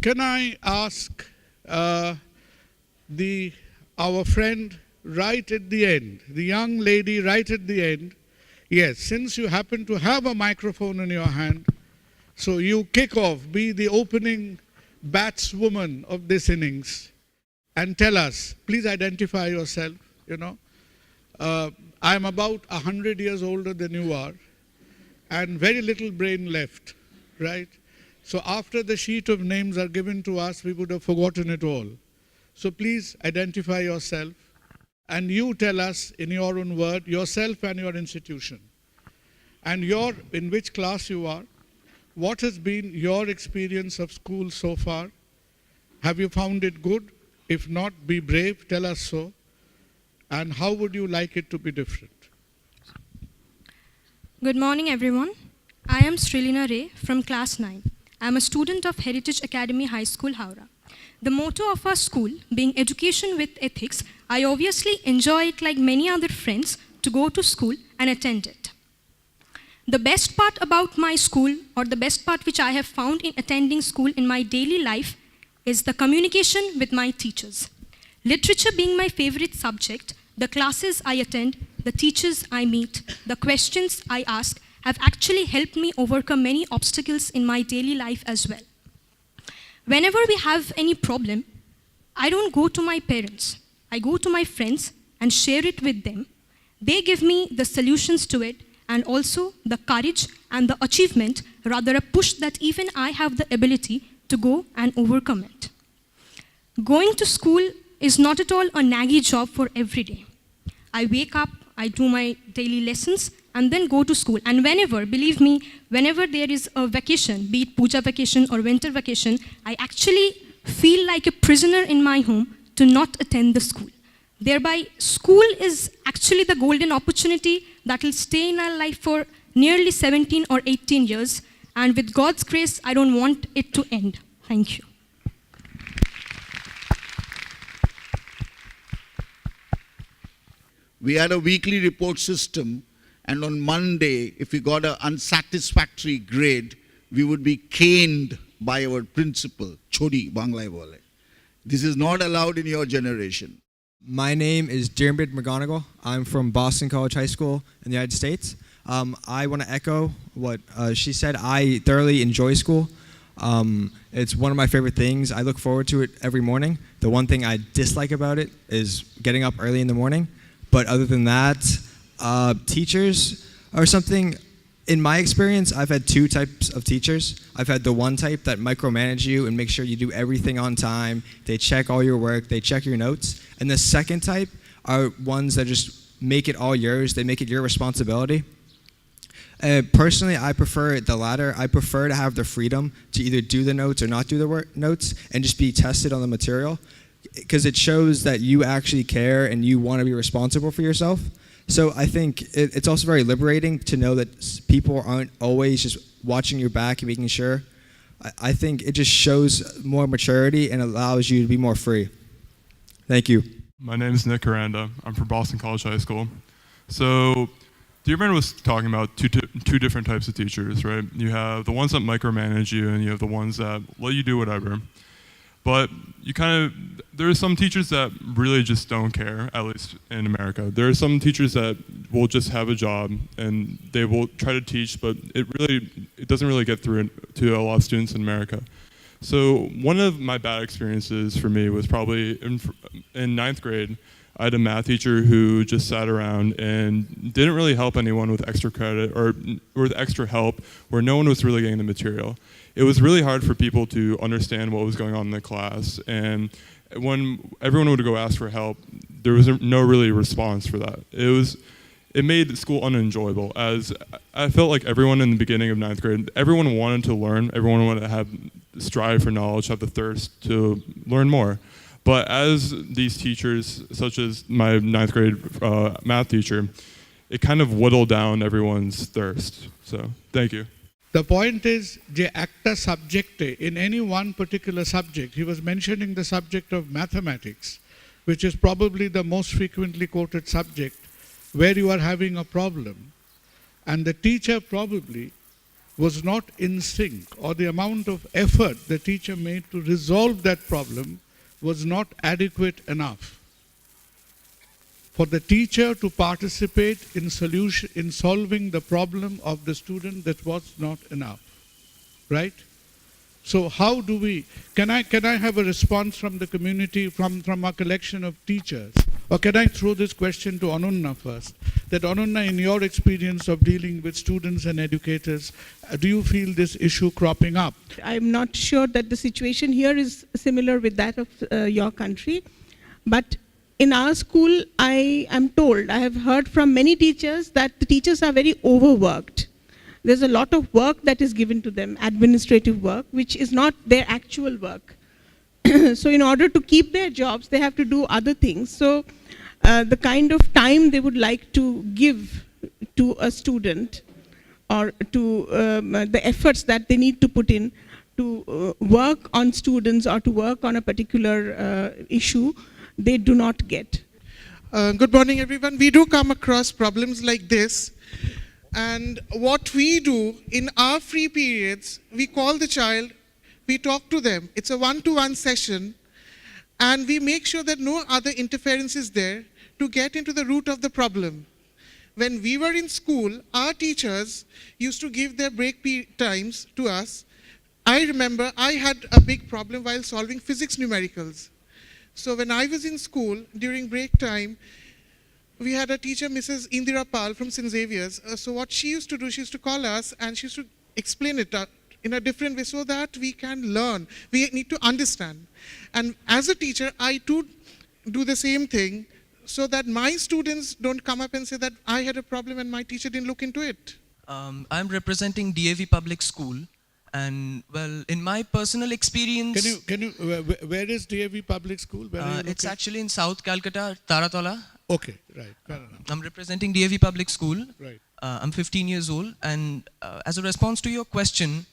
Can I ask our friend right at the end, the young lady right at the end, yes, since you happen to have a microphone in your hand, so you kick off, be the opening batswoman of this innings and tell us, please identify yourself, I'm about 100 years older than you are and very little brain left, right? So after the sheet of names are given to us, we would have forgotten it all. So please identify yourself and you tell us in your own word, yourself and your institution. And in which class you are, what has been your experience of school so far? Have you found it good? If not, be brave, tell us so. And how would you like it to be different? Good morning, everyone. I am Srilina Ray from class 9. I am a student of Heritage Academy High School, Howrah. The motto of our school being education with ethics, I obviously enjoy it like many other friends to go to school and attend it. The best part about my school, or the best part which I have found in attending school in my daily life, is the communication with my teachers. Literature being my favorite subject, the classes I attend, the teachers I meet, the questions I ask have actually helped me overcome many obstacles in my daily life as well. Whenever we have any problem, I don't go to my parents. I go to my friends and share it with them. They give me the solutions to it and also the courage and the achievement, rather a push that even I have the ability to go and overcome it. Going to school is not at all a naggy job for every day. I wake up, I do my daily lessons, and then go to school. And whenever, believe me, whenever there is a vacation, be it puja vacation or winter vacation, I actually feel like a prisoner in my home to not attend the school. Thereby, school is actually the golden opportunity that will stay in our life for nearly 17 or 18 years. And with God's grace, I don't want it to end. Thank you. We had a weekly report system, and on Monday, if we got an unsatisfactory grade, we would be caned by our principal, Chodi Bangla bole. This is not allowed in your generation. My name is Dermot McGonigal. I'm from Boston College High School in the United States. I want to echo what she said. I thoroughly enjoy school. It's one of my favorite things. I look forward to it every morning. The one thing I dislike about it is getting up early in the morning. But other than that, teachers are something, in my experience, I've had two types of teachers. I've had the one type that micromanage you and make sure you do everything on time. They check all your work, they check your notes. And the second type are ones that just make it all yours. They make it your responsibility. Personally, I prefer the latter. I prefer to have the freedom to either do the notes or not do the notes and just be tested on the material, because it shows that you actually care and you want to be responsible for yourself. So I think it's also very liberating to know that people aren't always just watching your back and making sure. I think it just shows more maturity and allows you to be more free. Thank you. My name is Nick Aranda. I'm from Boston College High School. So Dearman was talking about two different types of teachers, right? You have the ones that micromanage you, and you have the ones that let you do whatever. But there are some teachers that really just don't care, at least in America. There are some teachers that will just have a job and they will try to teach, but it doesn't really get through to a lot of students in America. So one of my bad experiences for me was probably in ninth grade. I had a math teacher who just sat around and didn't really help anyone with extra credit or with extra help, where no one was really getting the material. It was really hard for people to understand what was going on in the class, and when everyone would go ask for help, there was no really response for that. It made school unenjoyable, as I felt like everyone in the beginning of ninth grade, everyone wanted to learn, everyone wanted to strive for knowledge, have the thirst to learn more. But as these teachers, such as my ninth grade math teacher, it kind of whittled down everyone's thirst. So, thank you. The point is, je acta subjecte, in any one particular subject, he was mentioning the subject of mathematics, which is probably the most frequently quoted subject where you are having a problem. And the teacher probably was not in sync, or the amount of effort the teacher made to resolve that problem was not adequate enough for the teacher to participate in solving the problem of the student, that was not enough, right? So how do we, can I have a response from the community, from our collection of teachers? Or can I throw this question to Anunna first? That Anunna, in your experience of dealing with students and educators, do you feel this issue cropping up? I'm not sure that the situation here is similar with that of your country, but in our school, I am told, I have heard from many teachers that the teachers are very overworked. There's a lot of work that is given to them, administrative work, which is not their actual work. So in order to keep their jobs, they have to do other things. So the kind of time they would like to give to a student, or to the efforts that they need to put in to work on students or to work on a particular issue, they do not get. Good morning, everyone. We do come across problems like this. And what we do in our free periods, we call the child, we talk to them. It's a one-to-one session. And we make sure that no other interference is there to get into the root of the problem. When we were in school, our teachers used to give their break times to us. I remember I had a big problem while solving physics numericals. So when I was in school, during break time, we had a teacher, Mrs. Indira Pal from St. Xavier's. So what she used to do, she used to call us and she used to explain it in a different way so that we can learn. We need to understand. And as a teacher, I too do the same thing so that my students don't come up and say that I had a problem and my teacher didn't look into it. I'm representing DAV Public School. And well, in my personal experience... Where is DAV Public School? It's actually in South Calcutta, Taratola. Okay, right, fair enough. I'm representing DAV Public School. Right. I'm 15 years old. And as a response to your question,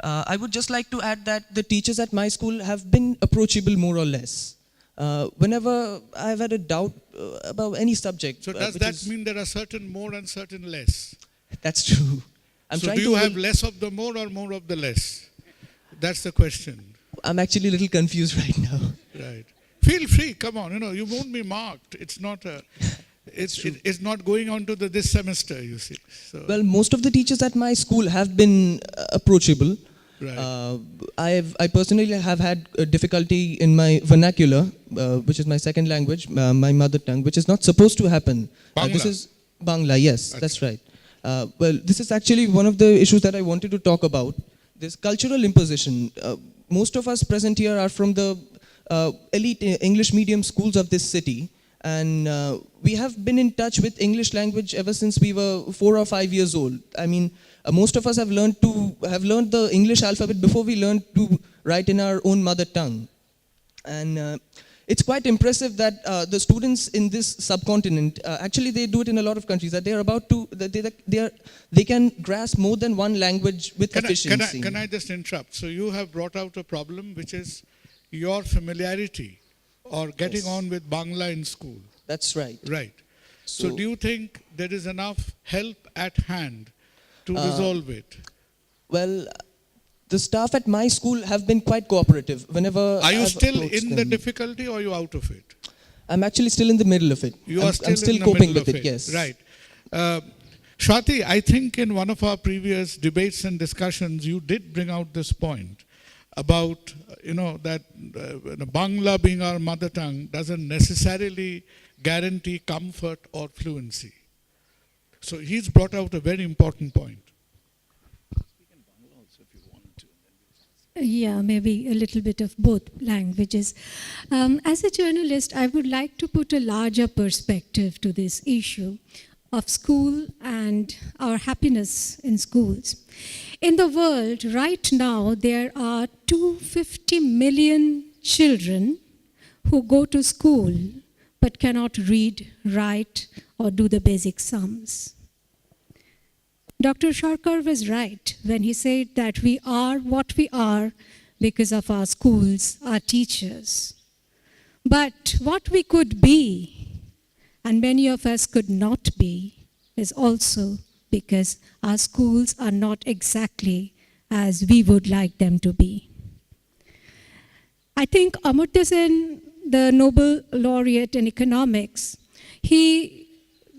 I would just like to add that the teachers at my school have been approachable more or less. Whenever I've had a doubt about any subject... So does that mean there are certain more and certain less? That's true. So do you have less of the more or more of the less? That's the question. I'm actually a little confused right now. Right. Feel free, come on, you won't be marked. It's not it's not going on to this semester, you see. So. Well, most of the teachers at my school have been approachable. Right. I personally have had a difficulty in my vernacular, which is my second language, my mother tongue, which is not supposed to happen. This is Bangla, yes, okay. That's right. Well, this is actually one of the issues that I wanted to talk about. This cultural imposition. Most of us present here are from the elite English medium schools of this city. And we have been in touch with English language ever since we were 4 or 5 years old. I mean, most of us have learned the English alphabet before we learned to write in our own mother tongue. And it's quite impressive that the students in this subcontinent, actually they do it in a lot of countries, that they can grasp more than one language with efficiency. Can I just interrupt? So you have brought out a problem which is your familiarity or getting on with Bangla in school. That's right. Right. So do you think there is enough help at hand to resolve it? Well, the staff at my school have been quite cooperative. Whenever Are you still in the difficulty or are you out of it? I'm actually still in the middle of it. I'm still coping with it, yes. Right. Shwati, I think in one of our previous debates and discussions, you did bring out this point about, that Bangla being our mother tongue doesn't necessarily guarantee comfort or fluency. So he's brought out a very important point. Yeah, maybe a little bit of both languages. As a journalist, I would like to put a larger perspective to this issue of school and our happiness in schools. In the world, right now, there are 250 million children who go to school but cannot read, write, or do the basic sums. Dr. Sharkar was right when he said that we are what we are because of our schools, our teachers. But what we could be, and many of us could not be, is also because our schools are not exactly as we would like them to be. I think Amartya Sen, the Nobel laureate in economics, he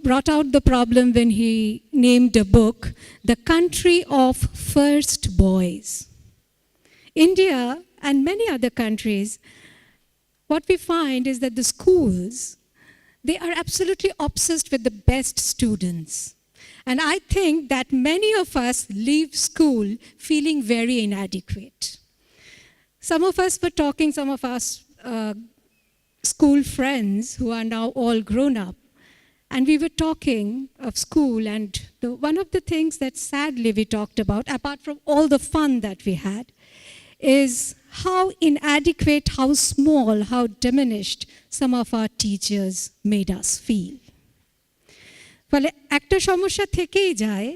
brought out the problem when he named a book, The Country of First Boys. India and many other countries, what we find is that the schools, they are absolutely obsessed with the best students. And I think that many of us leave school feeling very inadequate. Some of us were talking, some of us school friends who are now all grown up, and we were talking of school, and one of the things that sadly we talked about, apart from all the fun that we had, is how inadequate, how small, how diminished some of our teachers made us feel. ফলে একটা সমস্যা থেকেই যায়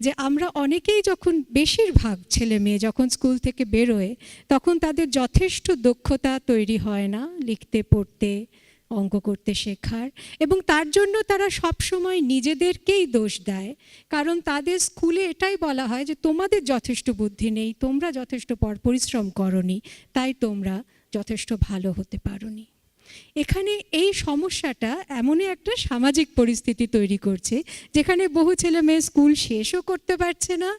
যে আমরা অনেকেই যখন বেশিরভাগ ছেলে মেয়ে যখন স্কুল থেকে বেরোয় তখন তাদের যথেষ্ট দক্ষতা তৈরি হয় না লিখতে পড়তে অঙ্ক করতে শেখার, এবং তার জন্য তারা সবসময় নিজেদেরকেই দোষ দেয়, কারণ তাদের স্কুলে এটাই বলা হয় যে তোমাদের যথেষ্ট বুদ্ধি নেই, তোমরা যথেষ্ট পরিশ্রম করনি, তাই তোমরা যথেষ্ট ভালো হতে পারোনি। এখানে এই সমস্যাটা এমনই একটা সামাজিক পরিস্থিতি তৈরি করছে যেখানে বহু ছেলে মেয়ে স্কুল শেষও করতে পারছে না,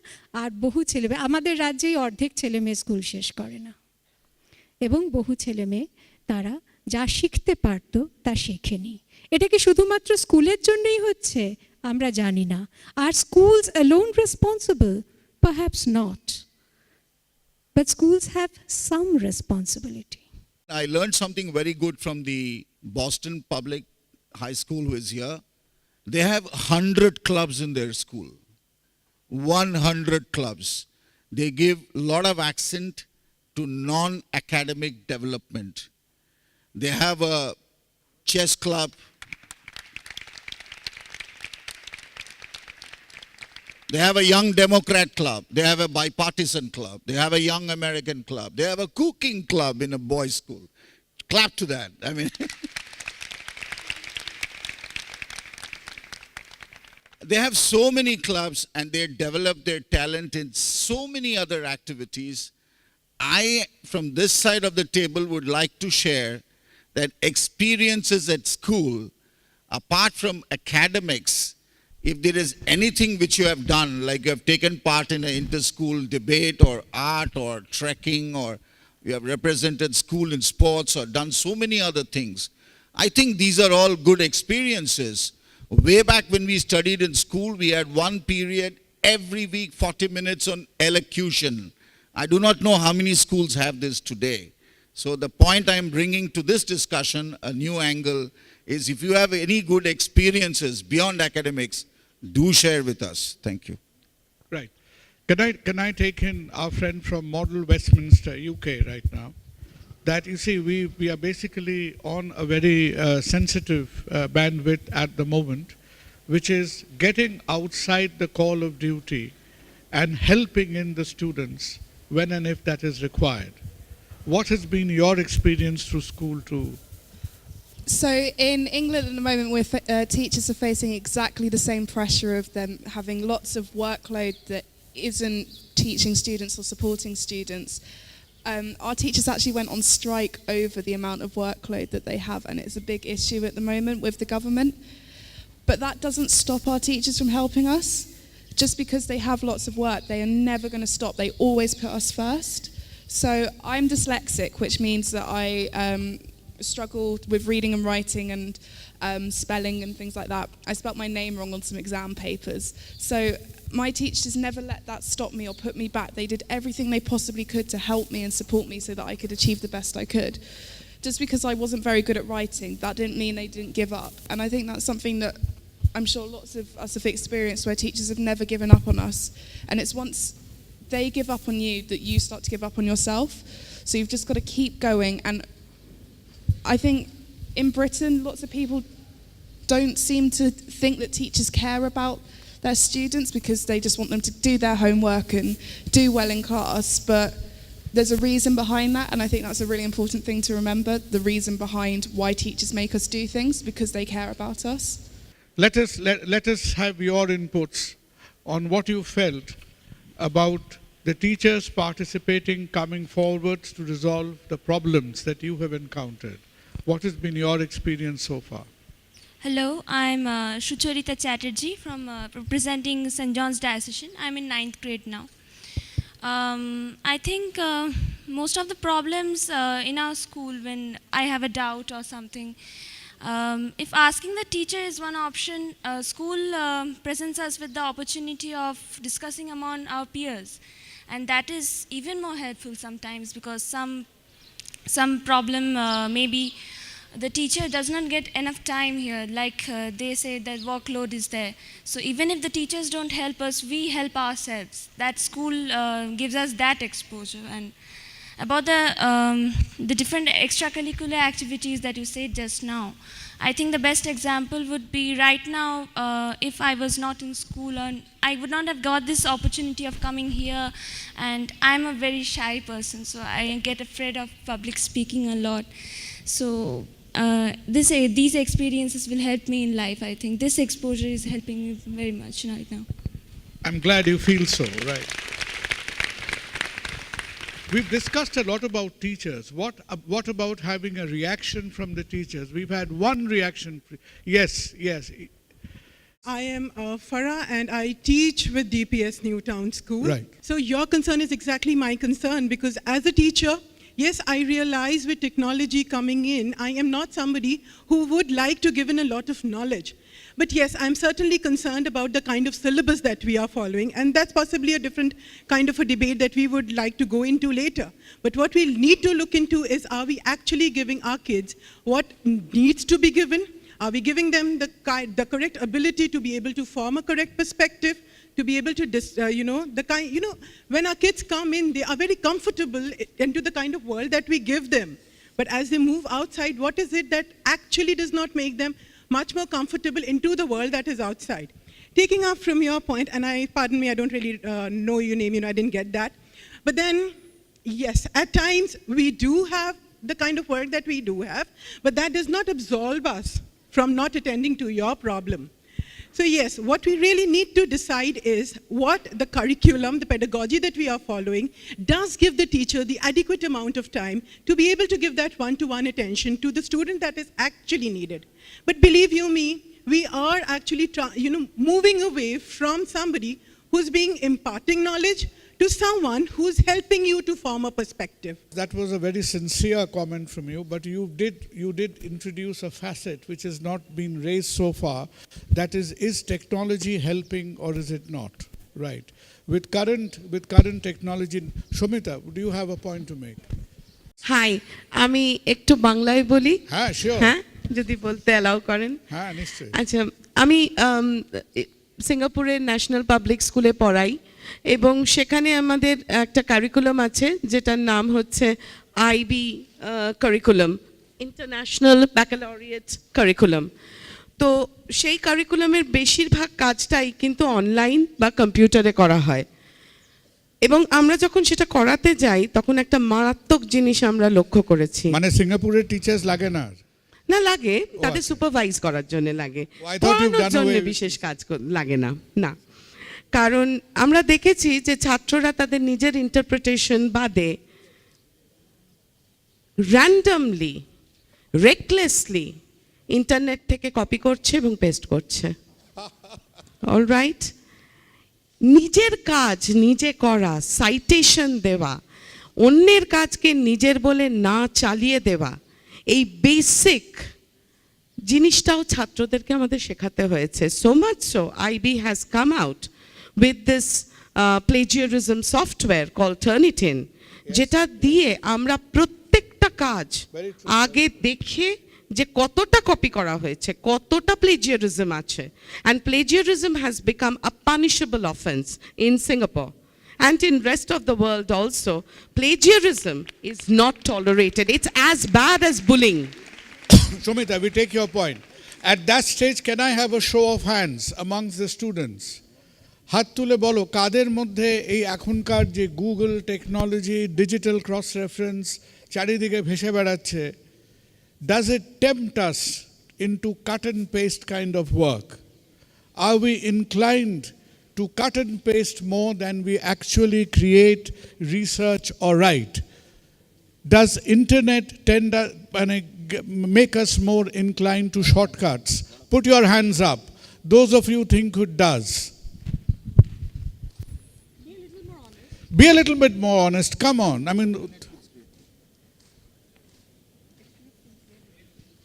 আর বহু ছেলে মেয়ে, আমাদের রাজ্যেই অর্ধেক ছেলে মেয়ে স্কুল শেষ করে না, এবং বহু ছেলে মেয়ে তারা যা শিখতে পারতো তা শেখেনি। এটা কি শুধুমাত্র স্কুলের জন্যই হচ্ছে আমরা জানি না। আর schools alone responsible? Perhaps not, but schools have some responsibility. I learned something very good from the Boston Public High School who is here. They have 100 clubs in their school. 100 clubs. They give a lot of accent to non-academic development. They have a chess club. They have a young Democrat club. They have a bipartisan club. They have a young American club. They have a cooking club in a boys' school. Clap to that. I mean, they have so many clubs and they develop their talent in so many other activities. I, from this side of the table, would like to share that experiences at school, apart from academics, if there is anything which you have done, like you have taken part in an inter-school debate or art or trekking, or you have represented school in sports or done so many other things, I think these are all good experiences. Way back when we studied in school, we had one period every week, 40 minutes on elocution. I do not know how many schools have this today. So the point I am bringing to this discussion, a new angle, is if you have any good experiences beyond academics, do share with us. Thank you. Right. Can I take in our friend from Model Westminster, UK right now? That you see, we are basically on a very sensitive bandwidth at the moment, which is getting outside the call of duty and helping in the students when and if that is required. What has been your experience through school too? So in England at the moment, teachers are facing exactly the same pressure of them having lots of workload that isn't teaching students or supporting students. Our teachers actually went on strike over the amount of workload that they have, and it's a big issue at the moment with the government. But that doesn't stop our teachers from helping us. Just because they have lots of work, they are never going to stop. They always put us first. So I'm dyslexic, which means that I struggle with reading and writing and spelling and things like that. I spelt my name wrong on some exam papers. So my teachers never let that stop me or put me back. They did everything they possibly could to help me and support me so that I could achieve the best I could. Just because I wasn't very good at writing, that didn't mean they didn't give up. And I think that's something that I'm sure lots of us have experienced, where teachers have never given up on us. And it's once they give up on you that you start to give up on yourself. So you've just got to keep going. And I think in Britain, lots of people don't seem to think that teachers care about their students because they just want them to do their homework and do well in class. But there's a reason behind that, and I think that's a really important thing to remember, the reason behind why teachers make us do things, because they care about us. Let us have your inputs. on what you felt about the teachers participating, coming forward to resolve the problems that you have encountered. What has been your experience so far? Hello, I'm Shucharita Chatterjee from representing St. John's Diocesan. I'm in 9th grade now. I think most of the problems in our school, when I have a doubt or something, if asking the teacher is one option, school presents us with the opportunity of discussing among our peers. And that is even more helpful sometimes, because some problem maybe the teacher does not get enough time here, like they say that workload is there. So even if the teachers don't help us, we help ourselves. That school gives us that exposure. And about the different extracurricular activities that you said just now, I think the best example would be right now, if I was not in school, and I would not have got this opportunity of coming here, and I'm a very shy person, so I get afraid of public speaking a lot. So these experiences will help me in life, I think. This exposure is helping me very much right now. I'm glad you feel so, right? We've discussed a lot about teachers. What about having a reaction from the teachers? We've had one reaction. Yes. I am Farah and I teach with DPS Newtown School. Right. So your concern is exactly my concern, because as a teacher, yes, I realize with technology coming in, I am not somebody who would like to give in a lot of knowledge. But yes, I'm certainly concerned about the kind of syllabus that we are following, and that's possibly a different kind of a debate that we would like to go into later. But what we need to look into is, are we actually giving our kids what needs to be given? Are we giving them the correct ability to be able to form a correct perspective, to be able to, when our kids come in, they are very comfortable into the kind of world that we give them. But as they move outside, what is it that actually does not make them much more comfortable into the world that is outside? Taking up from your point, and pardon me, I don't really know your name, I didn't get that. But then, yes, at times we do have the kind of work that we do have, but that does not absolve us from not attending to your problem. So yes, what we really need to decide is what the curriculum, the pedagogy that we are following, does give the teacher the adequate amount of time to be able to give that one-to-one attention to the student that is actually needed. But believe you me, we are actually moving away from somebody who's being imparting knowledge to someone who's helping you to form a perspective. That was a very sincere comment from you, but you did introduce a facet which has not been raised so far. That is technology helping or is it not? Right. With current technology, Shomita, do you have a point to make? Hi, আমি একটু বাংলায় বলি। হ্যাঁ, sure. হ্যাঁ, যদি বলতে allow করেন। হ্যাঁ, নিশ্চয়ই। আচ্ছা, আমি সিঙ্গাপুরের ন্যাশনাল পাবলিক স্কুলে পড়াই এবং সেখানে আমাদের একটা কারিকুলাম আছে যেটার নাম হচ্ছে আইবি কারিকুলাম, ইন্টারন্যাশনাল ব্যাকালরিয়েট কারিকুলাম। তো সেই কারিকুলামের বেশিরভাগ কাজটাই কিন্তু অনলাইন বা কম্পিউটারে করা হয়। এবং আমরা যখন সেটা করাতে যাই তখন একটা মারাত্মক জিনিস আমরা লক্ষ্য করেছি। মানে সিঙ্গাপুরের টিচার্স লাগে না? না, লাগে, তাদের সুপারভাইজ করার জন্য লাগে, পড়ানোর জন্য বিশেষ কাজ লাগে না। না, কারণ আমরা দেখেছি যে ছাত্ররা তাদের নিজের ইন্টারপ্রিটেশন বাদে র্যান্ডমলি, রেকলেসলি ইন্টারনেট থেকে কপি করছে এবং পেস্ট করছে। অলরাইট, নিজের কাজ নিজে করা, সাইটেশন দেওয়া, অন্যের কাজকে নিজের বলে না চালিয়ে দেওয়া, এই বেসিক জিনিসটাও ছাত্রদেরকে আমাদের শেখাতে হয়েছে। So much so IB has come out with this plagiarism software called Turnitin, যেটা দিয়ে আমরা প্রত্যেকটা কাজ আগে দেখে যে কতটা কপি করা হয়েছে, কতটা plagiarism আছে, and plagiarism has become a punishable offense in Singapore and in rest of the world also. Plagiarism is not tolerated. It's as bad as bullying. Shomita, we take your point. At that stage, can I have a show of hands amongst the students? হাত তুলে বলো কাদের মধ্যে এই এখনকার যে Google technology, digital cross reference চারিদিকে ভেসে বেড়াচ্ছে, does it tempt us into cut and paste kind of work? Are we inclined to cut and paste more than we actually create, research, or write? Does internet tend to make us more inclined to shortcuts? Put your hands up. Those of you think it does. Be a little bit more honest. Come on. I mean,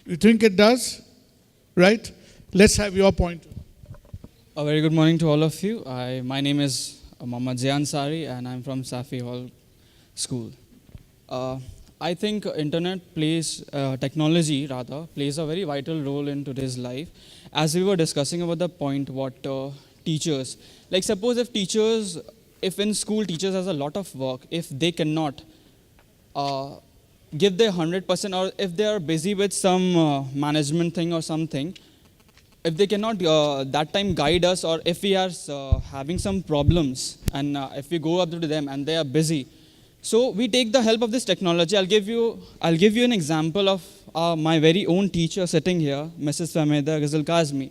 you think it does? Right? Let's have your point. A very good morning to all of you. My name is Mohammad Zian Sari and I'm from Safi Hall School. I think technology plays a very vital role in today's life. As we were discussing about the point what teachers, like suppose if in school teachers has a lot of work, if they cannot give their 100% or if they are busy with some management thing or something, if they cannot that time guide us, or if we are having some problems and if we go up to them and they are busy, so we take the help of this technology. I'll give you an example of my very own teacher sitting here, Mrs. Fahmeda Ghazal Kazmi.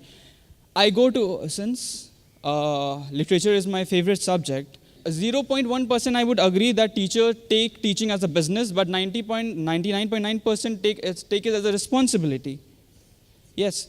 I go to, since literature is my favorite subject, 0.1% I would agree that teachers take teaching as a business, but 99.9% take it as a responsibility. Yes.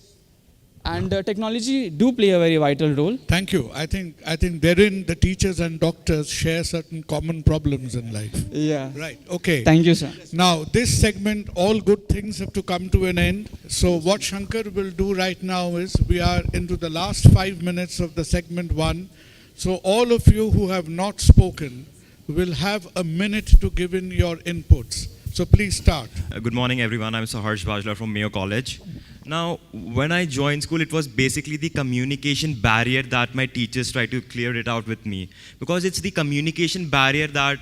And technology do play a very vital role. Thank you. I think therein the teachers and doctors share certain common problems in life. Yeah. Right. Okay. Thank you, sir. Now, this segment, all good things have to come to an end. So what Shankar will do right now is, we are into the last 5 minutes of the segment 1. So all of you who have not spoken will have a minute to give in your inputs. So please start. Good morning, everyone. I'm Saharsh Bajla from Mayo College. Now, when I joined school, it was basically the communication barrier that my teachers tried to clear it out with me. Because it's the communication barrier that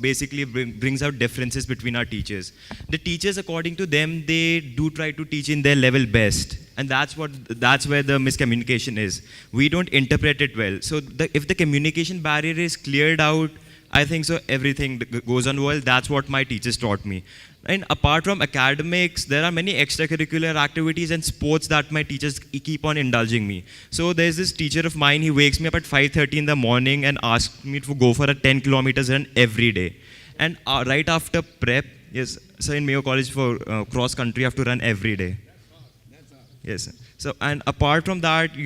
basically brings out differences between our teachers. The teachers, according to them, they do try to teach in their level best. And that's where the miscommunication is. We don't interpret it well. So if the communication barrier is cleared out, I think so everything goes on well. That's what my teachers taught me. And apart from academics, there are many extracurricular activities and sports that my teachers keep on indulging me. So there's this teacher of mine, he wakes me up at 5:30 in the morning and asks me to go for a 10 kilometers run every day. And right after prep, yes, so in Mayo College for cross country, you have to run every day. Yes. So, and apart from that,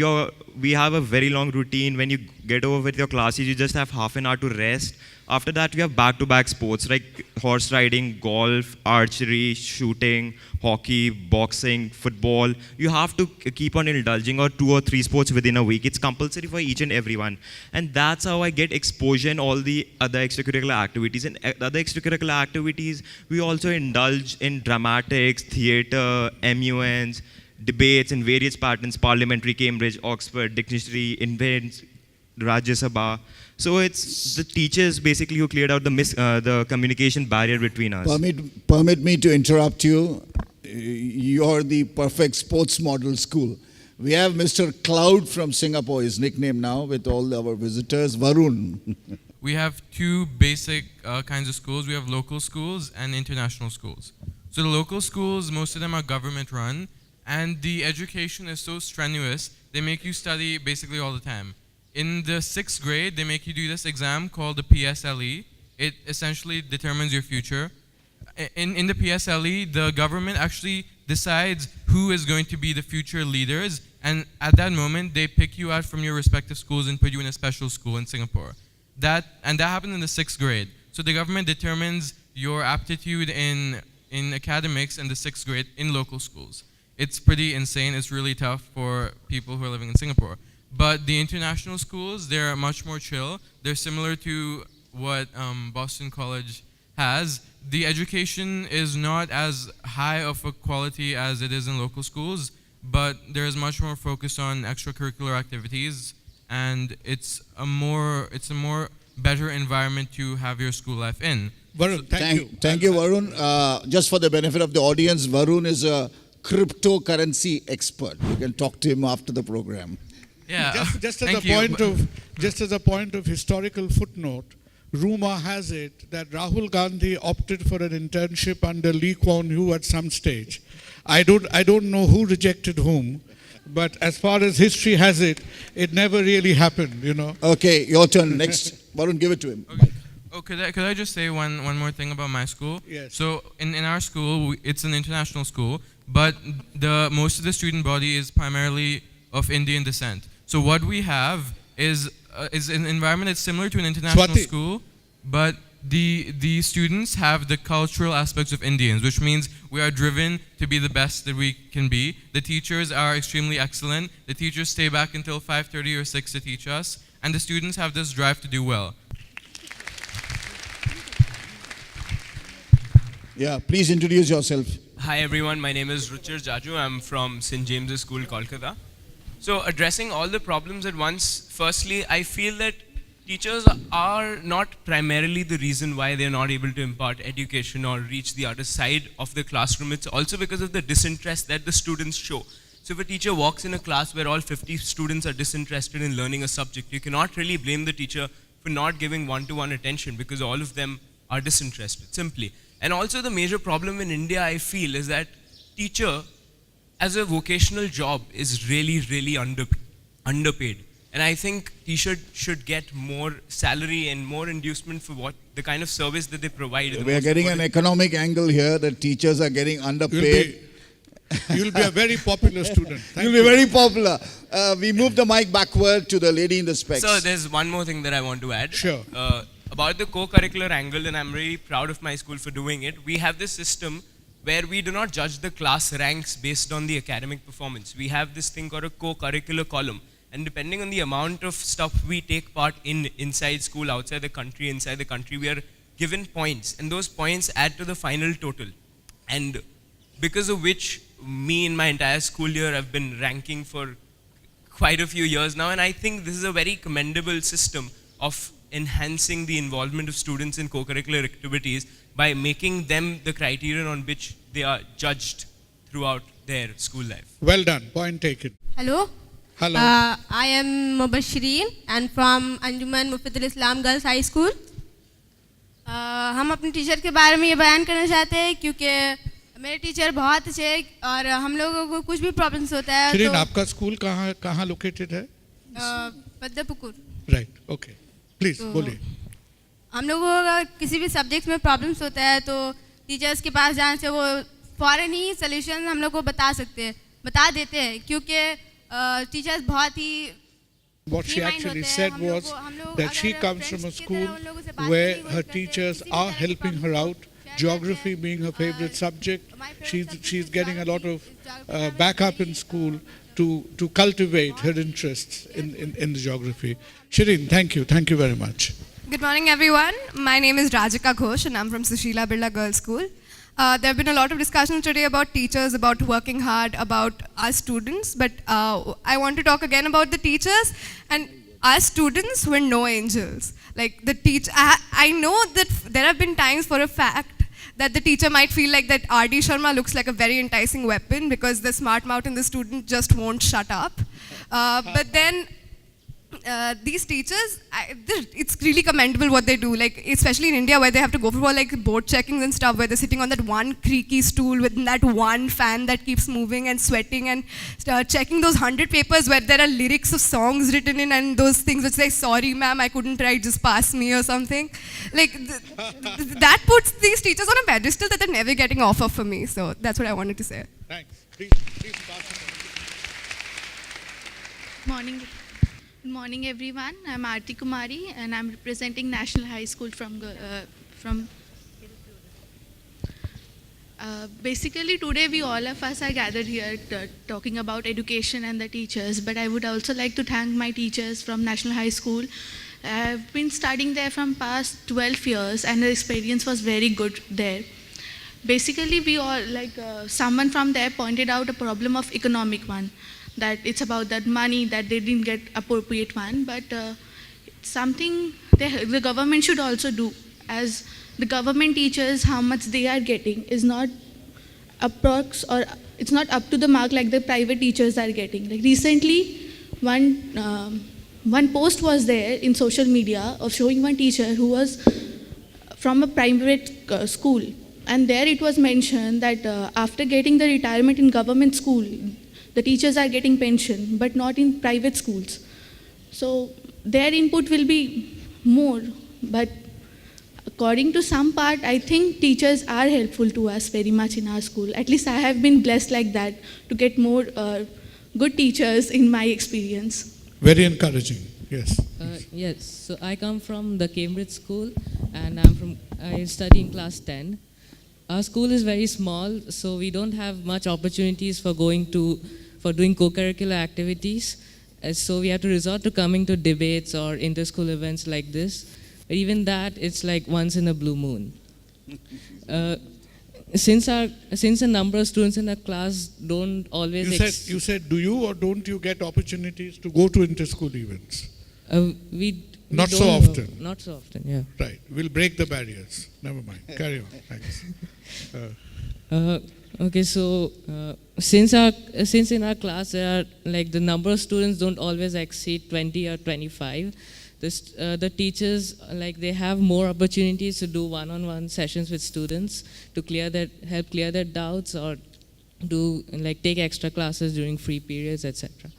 we have a very long routine. When you get over with your classes, you just have half an hour to rest. After that, we have back-to-back sports like horse riding, golf, archery, shooting, hockey, boxing, football. You have to keep on indulging or 2 or 3 sports within a week. It's compulsory for each and everyone. And that's how I get exposure in all the other extracurricular activities. And other extracurricular activities, we also indulge in dramatics, theatre, MUNs, debates in various patterns, parliamentary, Cambridge, Oxford, dictionary, invents, Rajya Sabha. So it's the teachers basically who cleared out the communication barrier between us. Permit me to interrupt you. You're the perfect sports model school. We have Mr. Cloud from Singapore, his nickname now, with all our visitors. Varun. We have 2 basic kinds of schools. We have local schools and international schools. So the local schools, most of them are government run, and the education is so strenuous, they make you study basically all the time. In the 6th grade, they make you do this exam called the PSLE. It essentially determines your future. In the PSLE, the government actually decides who is going to be the future leaders, and at that moment, they pick you out from your respective schools and put you in a special school in Singapore. That happened in the 6th grade. So the government determines your aptitude in academics in the 6th grade in local schools. It's pretty insane. It's really tough for people who are living in Singapore. But the international schools, they're much more chill. They're similar to what Boston College has. The education is not as high of a quality as it is in local schools, but there is much more focus on extracurricular activities, and it's a more better environment to have your school life in. Varun, thank you. Thank you, Varun. Just for the benefit of the audience, Varun is a cryptocurrency expert. You can talk to him after the program. Yeah. Just as a point of historical footnote, rumor has it that Rahul Gandhi opted for an internship under Lee Kuan Yew at some stage. I don't know who rejected whom, But as far as history has it, it never really happened, you know. Okay, your turn. Next. Varun, give it to him. Okay. Oh, could I just say one more thing about my school? Yes. So in our school, it's an international school, but most of the student body is primarily of Indian descent. So what we have is an environment that's similar to an international Swati. school, but the students have the cultural aspects of Indians, which means we are driven to be the best that we can be. The teachers are extremely excellent. The teachers stay back until 5:30 or 6 to teach us, and the students have this drive to do well. Yeah, please introduce yourself. Hi everyone, my name is Ruchir Jaju. I'm from St. James's School, Calcutta. So addressing all the problems at once, firstly, I feel that teachers are not primarily the reason why they're not able to impart education or reach the other side of the classroom. It's also because of the disinterest that the students show. So if a teacher walks in a class where all 50 students are disinterested in learning a subject, you cannot really blame the teacher for not giving one-to-one attention because all of them are disinterested, simply. And also the major problem in India, I feel, is that teacher as a vocational job is really, really underpaid. And I think teachers should get more salary and more inducement for what the kind of service that they provide. We are getting an economic angle here that teachers are getting underpaid. You'll be a very popular student. You'll be very popular. We move the mic backward to the lady in the specs. So there's one more thing that I want to add. Sure. About the co-curricular angle, and I'm really proud of my school for doing it. We have this system where we do not judge the class ranks based on the academic performance. We have this thing called a co-curricular column. And depending on the amount of stuff we take part in inside school, outside the country, inside the country, we are given points. And those points add to the final total. And because of which, me in my entire school year, I've been ranking for quite a few years now. And I think this is a very commendable system of enhancing the involvement of students in co-curricular activities by making them the criterion on which they are judged throughout their school life. Well done. Point taken. Hello. Hello. I am Mubashireen and from Anjuman Mufaddal Islam Girls High School. हम अपने teacher के बारे में ये बयान करना चाहते हैं क्योंकि मेरे टीचर बहुत अच्छे और हम लोगों को कुछ भी प्रॉब्लम्स होता है शिरीन, आपका स्कूल कहाँ लोकेटेड है? पद्मपुकुर. Right, okay. प्लीज बोलिए. हम लोगों का किसी भी सब्जेक्ट में प्रॉब्लम्स होता है तो टीचर्स के पास जाने से वो फौरन ही सॉल्यूशन हम लोग को बता देते हैं क्योंकि टीचर्स बहुत ही What she actually said was that she comes from a school where her teachers are helping her out, geography being her favorite subject. She's getting a lot of backup in school to cultivate her interests in the geography. Shireen, thank you very much. Good morning, everyone. My name is Rajika Ghosh, and I'm from Sushila Birla Girls School. There have been a lot of discussions today about teachers, about working hard, about us students, but I want to talk again about the teachers and us students were no angels. Like the teacher, I know that there have been times for a fact that the teacher might feel like that R.D. Sharma looks like a very enticing weapon because the smart mouth in the student just won't shut up. But then these teachers, it's really commendable what they do, like especially in India where they have to go for like board checkings and stuff, where they're sitting on that one creaky stool with that one fan that keeps moving and sweating and checking those 100 papers where there are lyrics of songs written in and those things which say, sorry ma'am, I couldn't write, just pass me or something. Like that puts these teachers on a pedestal that they're never getting off of for me. So that's what I wanted to say. Thanks. Please Good morning, everyone. I'm Aarti Kumari, and I'm representing National High School from. Basically, today we all of us are gathered here talking about education and the teachers. But I would also like to thank my teachers from National High School. I've been studying there from past 12 years, and the experience was very good there. Basically, we all someone from there pointed out a problem of economic one. That it's about that money that they didn't get appropriate one, but something the government should also do, as the government teachers how much they are getting is not approx or it's not up to the mark like the private teachers are getting. Like recently, one post was there in social media of showing one teacher who was from a private school, and there it was mentioned that after getting the retirement in government school, the teachers are getting pension, but not in private schools. So their input will be more, but according to some part, I think teachers are helpful to us very much in our school. At least I have been blessed like that to get more good teachers in my experience. Very encouraging, yes. Yes, so I come from the Cambridge school and I study in class 10. Our school is very small, so we don't have much opportunities for doing co-curricular activities. So we have to resort to coming to debates or inter-school events like this. But even that, it's like once in a blue moon. Since a number of students in our class don't always... You said, do you or don't you get opportunities to go to inter-school events? We Not don't so often. Not so often, yeah. Right. We'll break the barriers. Never mind. Carry on. Thanks. Okay, so since in our class there are like the number of students don't always exceed 20 or 25, the teachers they have more opportunities to do one-on-one sessions with students to help clear their doubts or do take extra classes during free periods, etc.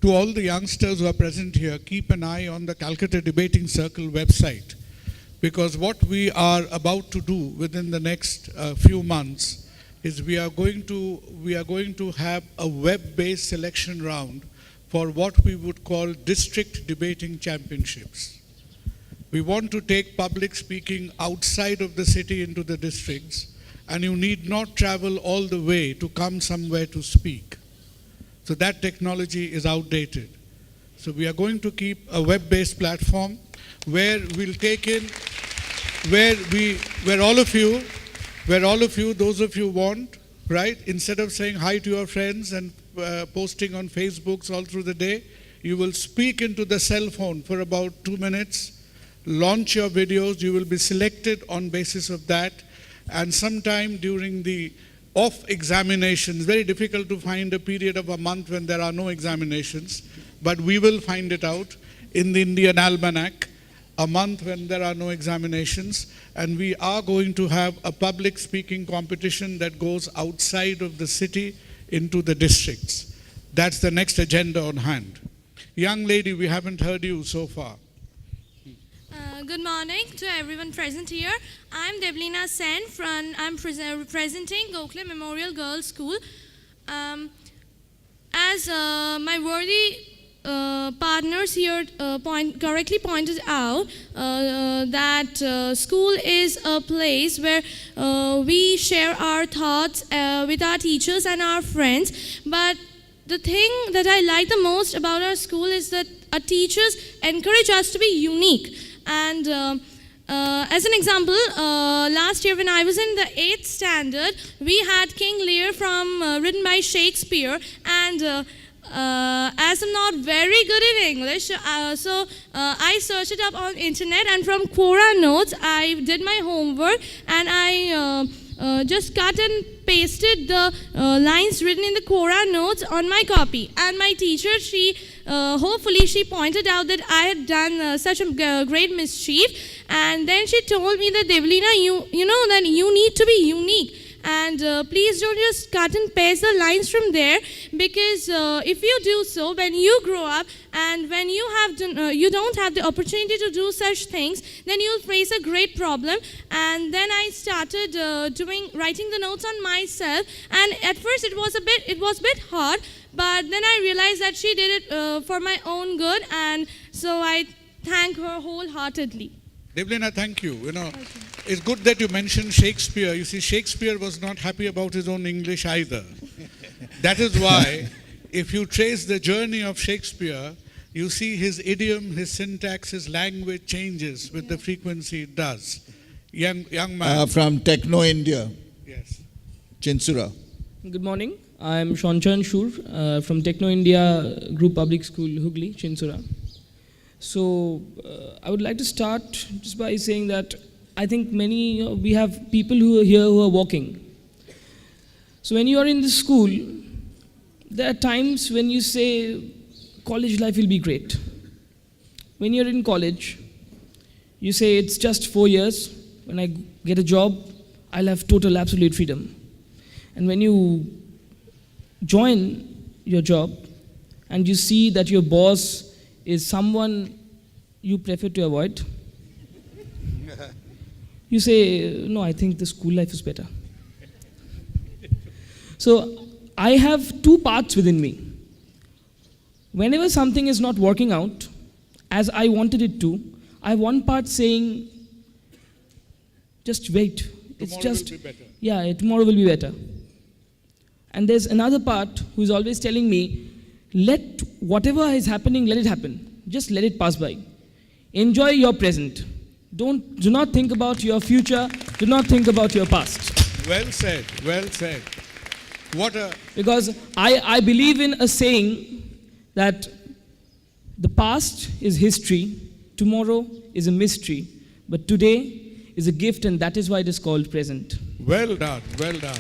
To all the youngsters who are present here, keep an eye on the Calcutta Debating Circle website, because what we are about to do within the next few months is we are going to have a web-based selection round for what we would call district debating championships. We want to take public speaking outside of the city into the districts, and you need not travel all the way to come somewhere to speak. So that technology is outdated. So we are going to keep a web-based platform where we'll take in, where all of you, those of you want, right? Instead of saying hi to your friends and posting on Facebooks all through the day, you will speak into the cell phone for about 2 minutes, launch your videos, you will be selected on basis of that, and sometime during the off examinations, very difficult to find a period of a month when there are no examinations, but we will find it out in the Indian Almanac, a month when there are no examinations, and we are going to have a public speaking competition that goes outside of the city into the districts. That's the next agenda on hand. Young lady, we haven't heard you so far. Good morning to everyone present here. I'm Deblina Sen I'm representing Gokhale Memorial Girls School. As my worthy partners here correctly pointed out, that school is a place where we share our thoughts with our teachers and our friends. But the thing that I like the most about our school is that our teachers encourage us to be unique. And as an example, last year when I was in the 8th standard, we had King Lear written by Shakespeare, and as I'm not very good in English, so I searched it up on internet, and from Quora notes, I did my homework, and I just cut and pasted the lines written in the Quora notes on my copy. And my teacher, hopefully she pointed out that I had done such a great mischief, and then she told me that, Deblina, you know that you need to be unique. And please don't just cut and paste the lines from there, because if you do so, when you grow up and when you don't have the opportunity to do such things, then you'll face a great problem. And then I started writing the notes on myself, and at first it was a bit hard, but then I realized that she did it for my own good, and so I thank her wholeheartedly. Deblina, thank you. It's good that you mentioned Shakespeare. You see, Shakespeare was not happy about his own English either. That is why, if you trace the journey of Shakespeare, you see his idiom, his syntax, his language changes with the frequency it does. Young man. From Techno India. Yes. Chinsura. Good morning. I am Shanchan Shur from Techno India Group Public School, Hooghly, Chinsura. So I would like to start just by saying that I think we have people who are here who are walking. So when you are in the school, there are times when you say college life will be great. When you're in college, you say it's just 4 years. When I get a job, I'll have total absolute freedom. And when you join your job and you see that your boss is someone you prefer to avoid, you say, no, I think the school life is better. So I have two parts within me. Whenever something is not working out as I wanted it to, I have one part saying, just wait. It's just, will be better. yeah, tomorrow will be better. And there's another part who is always telling me, let whatever is happening, let it happen. Just let it pass by. Enjoy your present. Do not think about your future. Do not think about your past. Well said, well said. Because I believe in a saying that the past is history, tomorrow is a mystery, but today is a gift, and that is why it is called present. Well done, well done.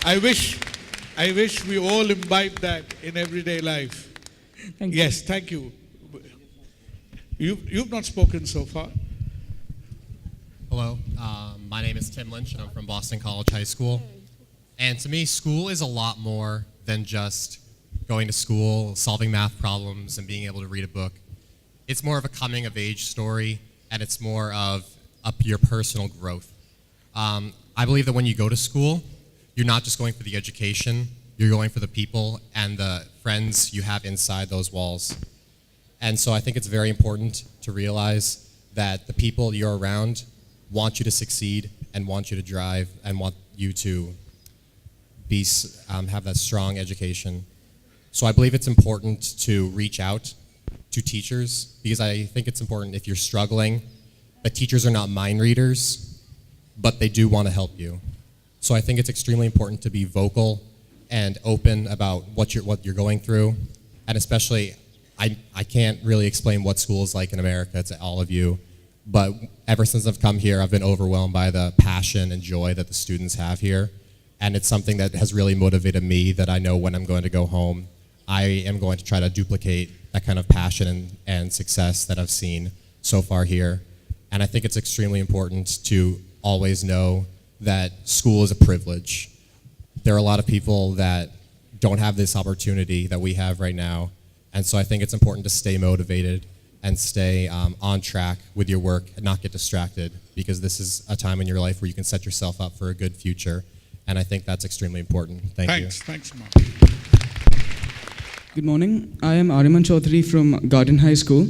I wish we all imbibe that in everyday life. Thank you. Yes, thank you. You've not spoken so far. Hello, my name is Tim Lynch and I'm from Boston College High School. And to me, school is a lot more than just going to school, solving math problems, and being able to read a book. It's more of a coming of age story, and it's more of your personal growth. I believe that when you go to school, you're not just going for the education, you're going for the people and the friends you have inside those walls. And so I think it's very important to realize that the people you're around want you to succeed and want you to drive and want you to be, have that strong education. So I believe it's important to reach out to teachers, because I think it's important if you're struggling, that teachers are not mind readers, but they do want to help you. So I think it's extremely important to be vocal and open about what you're going through. And especially, I can't really explain what school is like in America to all of you, but ever since I've come here, I've been overwhelmed by the passion and joy that the students have here. And it's something that has really motivated me, that I know when I'm going to go home, I am going to try to duplicate that kind of passion and success that I've seen so far here. And I think it's extremely important to always know that school is a privilege. There are a lot of people that don't have this opportunity that we have right now. And so I think it's important to stay motivated and stay on track with your work and not get distracted, because this is a time in your life where you can set yourself up for a good future. And I think that's extremely important. Thank you. Thanks, Mark. Good morning. I am Ariman Chaudhary from Garden High School,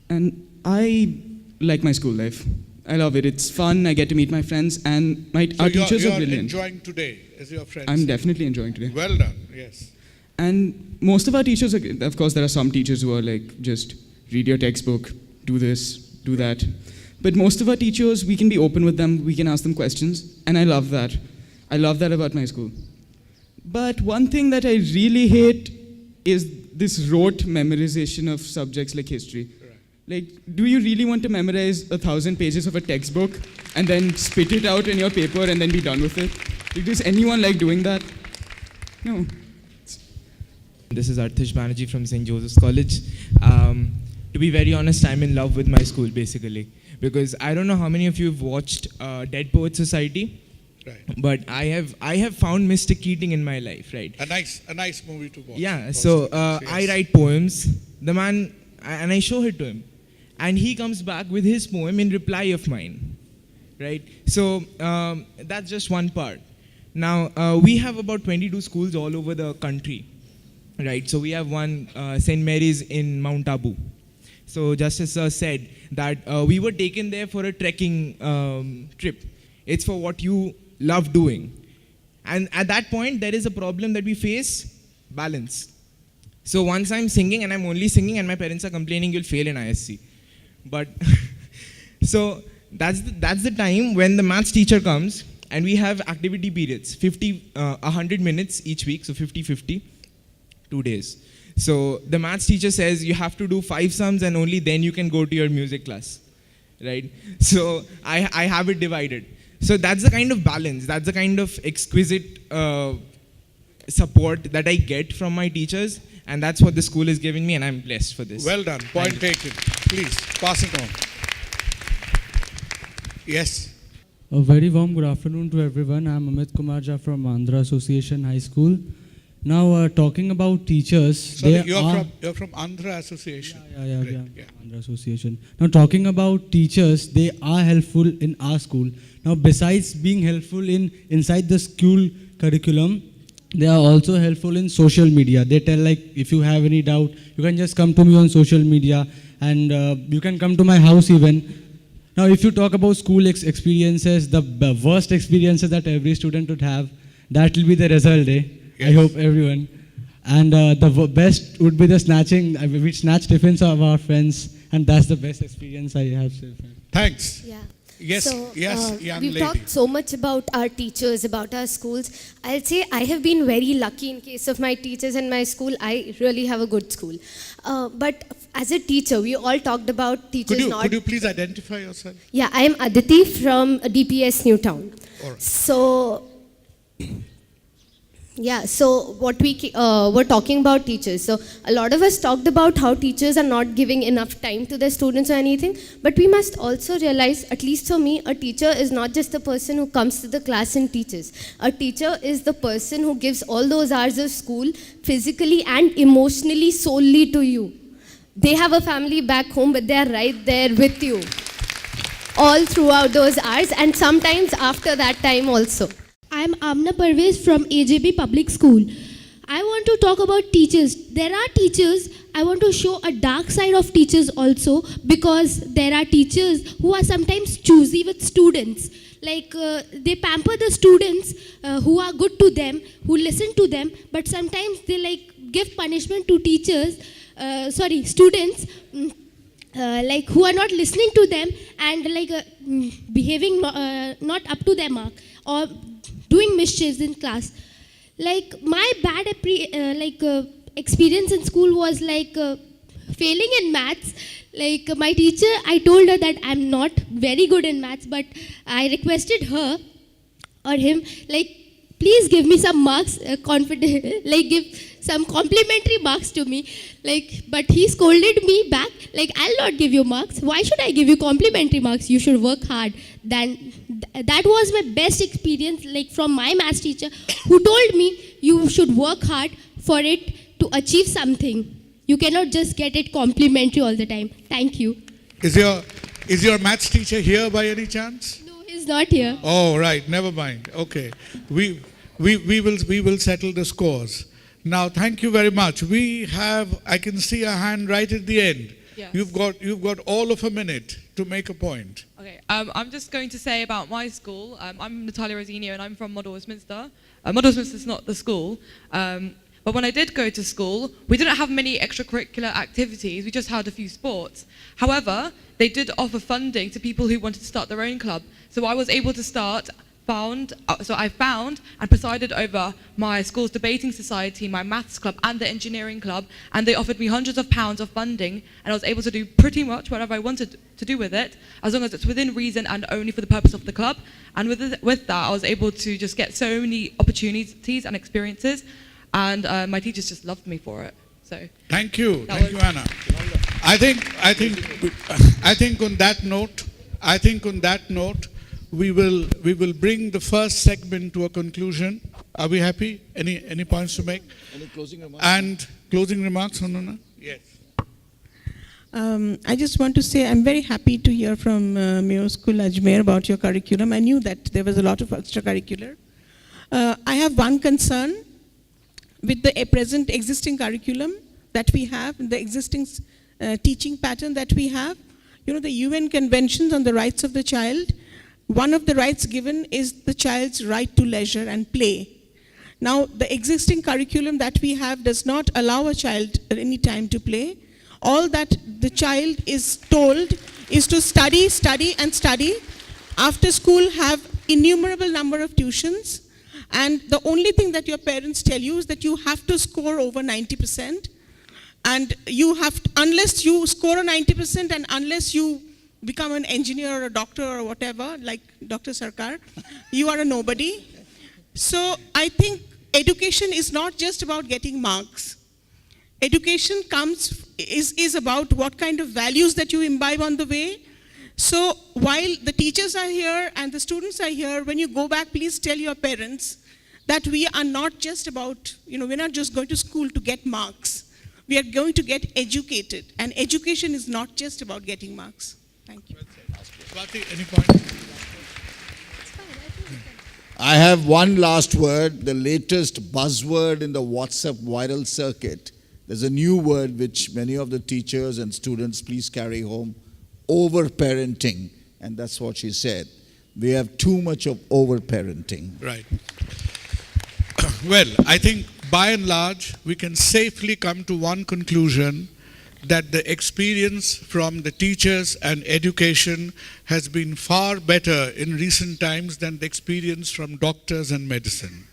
and I like my school life. I love it. It's fun. I get to meet my friends, and our teachers are brilliant. Enjoying today as your friends. I'm definitely enjoying today. Well done. Yes. And most of our teachers, of course, there are some teachers who are like, just read your textbook, do this, do that. But most of our teachers, we can be open with them. We can ask them questions, and I love that. I love that about my school. But one thing that I really hate is this rote memorization of subjects like history. Right. Like, do you really want to memorize 1,000 pages of a textbook and then spit it out in your paper and then be done with it? Like, does anyone like doing that? No. This is Arthish Banerjee from St. Joseph's College. To be very honest, I'm in love with my school, basically. Because I don't know how many of you have watched Dead Poets Society. Right. But I have found Mr. Keating in my life, right? A nice movie to watch. Yeah, so I write poems. The man, and I show it to him. And he comes back with his poem in reply of mine, right? So that's just one part. Now, we have about 22 schools all over the country, right? So we have one, St. Mary's in Mount Abu. So Justice Sir said that we were taken there for a trekking trip. It's for what you love doing. And at that point, there is a problem that we face, balance. So once I'm singing and I'm only singing and my parents are complaining, you'll fail in ISC. But, so that's the time when the maths teacher comes and we have activity periods, 100 minutes each week, so 50-50, 2 days. So the maths teacher says you have to do 5 sums and only then you can go to your music class, right? So I have it divided. So that's the kind of balance, that's the kind of exquisite support that I get from my teachers, and that's what the school is giving me, and I'm blessed for this. Well done. Point taken. Please, pass it on. Yes. A very warm good afternoon to everyone. I'm Amit Kumar Jha from Andhra Association High School. Now, talking about teachers, Sorry, you're from Andhra Association. Yeah. Andhra Association. Now, talking about teachers, they are helpful in our school. Now, besides being helpful inside the school curriculum, they are also helpful in social media. They tell, like, if you have any doubt, you can just come to me on social media, and you can come to my house even. Now, if you talk about school experiences, the worst experiences that every student would have, that will be the result day. Yes. I hope everyone. And the best would be the snatching. We snatch tiffins of our friends, and that's the best experience I have so far. Thanks. Yeah. Yes, young we've lady. talked so much about our teachers, about our schools. I'll say I have been very lucky in case of my teachers and my school. I really have a good school. But as a teacher, we all talked about teachers Could you please identify yourself? Yeah, I am Aditi from DPS Newtown. All right. So, yeah, so what we're talking about teachers. So a lot of us talked about how teachers are not giving enough time to their students or anything, but we must also realize, at least for me, a teacher is not just the person who comes to the class and teaches. A teacher is the person who gives all those hours of school physically and emotionally solely to you. They have a family back home, but they are right there with you all throughout those hours, and sometimes after that time also. I'm Amna Parvez from AJB Public School. I want to talk about teachers. There are teachers, I want to show a dark side of teachers also, because there are teachers who are sometimes choosy with students. Like they pamper the students who are good to them, who listen to them, but sometimes they give punishment to students who are not listening to them and behaving not up to their mark or doing mischiefs in class. My bad experience in school was failing in maths. My teacher, I told her that I'm not very good in maths, but I requested her or him, please give me some marks, give some complimentary marks to me. But he scolded me back, I'll not give you marks. Why should I give you complimentary marks? You should work hard. That was my best experience, from my maths teacher, who told me you should work hard for it to achieve something. You cannot just get it complimentary all the time. Thank you. Is your maths teacher here by any chance? No, he's not here. Oh, right. Never mind. Okay. We will settle the scores. Now, thank you very much. I can see a hand right at the end. Yes. You've got all of a minute to make a point. Okay, I'm just going to say about my school. I'm Natalia Rosinio and I'm from Model Westminster. Model Westminster is not the school. But when I did go to school, we didn't have many extracurricular activities. We just had a few sports. However, they did offer funding to people who wanted to start their own club. So I was able to I found and presided over my school's debating society, my maths club and the engineering club, and they offered me hundreds of pounds of funding, and I was able to do pretty much whatever I wanted to do with it, as long as it's within reason and only for the purpose of the club. And with that, I was able to just get so many opportunities and experiences, and my teachers just loved me for it. So thank you, Anna. I think on that note, we will bring the first segment to a conclusion. Are we happy? Any points to make? Any closing remarks? And closing remarks, Anna? Yes. I just want to say I'm very happy to hear from Mayo School Ajmer about your curriculum. I knew that there was a lot of extracurricular. I have one concern with the present existing curriculum that we have, the existing teaching pattern that we have. You know, the UN Conventions on the Rights of the Child, one of the rights given is the child's right to leisure and play. Now, the existing curriculum that we have does not allow a child any time to play. All that the child is told is to study, study, and study. After school, have innumerable number of tuitions. And the only thing that your parents tell you is that you have to score over 90%. And you have, unless you score a 90% and unless you become an engineer or a doctor or whatever, like Dr. Sarkar, you are a nobody. So I think education is not just about getting marks. Education is about what kind of values that you imbibe on the way. So while the teachers are here and the students are here, when you go back, please tell your parents that we are not just about, we're not just going to school to get marks. We are going to get educated. And education is not just about getting marks. Thank you. Swati, any point? I have one last word, the latest buzzword in the WhatsApp viral circuit. There's a new word which many of the teachers and students please carry home, over-parenting. And that's what she said. We have too much of over-parenting. Right. Well, I think by and large, we can safely come to one conclusion, that the experience from the teachers and education has been far better in recent times than the experience from doctors and medicine.